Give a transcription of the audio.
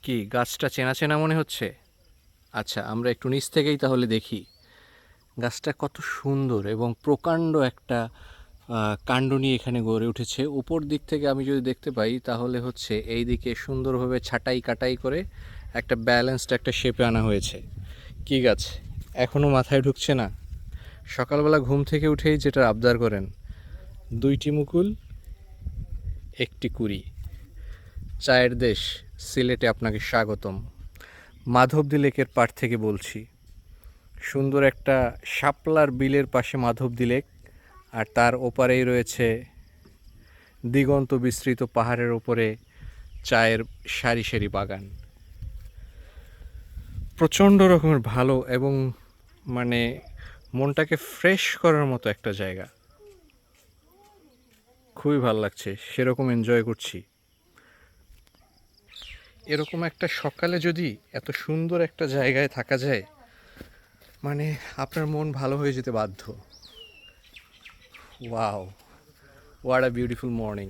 কি গাছটা চেনা চেনা মনে হচ্ছে? আচ্ছা, আমরা একটু নিচ থেকেই তাহলে দেখি গাছটা কত সুন্দর এবং প্রকাণ্ড একটা কাণ্ড নিয়ে এখানে গড়ে উঠেছে। উপর দিক থেকে আমি যদি দেখতে পাই তাহলে হচ্ছে এই দিকে সুন্দরভাবে ছাঁটাই কাটাই করে একটা ব্যালেন্সড একটা শেপে আনা হয়েছে। কি গাছ এখনও মাথায় ঢুকছে না? সকালবেলা ঘুম থেকে উঠেই যেটা আবদার করেন, দুইটি মুকুল একটি কুড়ি। চায়ের দেশ সিলেটে আপনাকে স্বাগতম। মাধবদী লেকের পাড় থেকে বলছি। সুন্দর একটা শাপলার বিলের পাশে মাধবদী লেক, আর তার ওপারেই রয়েছে দিগন্ত বিস্তৃত পাহাড়ের ওপরে চায়ের সারি সারি বাগান। প্রচণ্ড রকমের ভালো এবং মানে মনটাকে ফ্রেশ করার মতো একটা জায়গা। খুবই ভালো লাগছে, সেরকম এনজয় করছি। এরকম একটা সকালে যদি এত সুন্দর একটা জায়গায় থাকা যায়, মানে আপনার মন ভালো হয়ে যেতে বাধ্য। Wow, what a beautiful morning.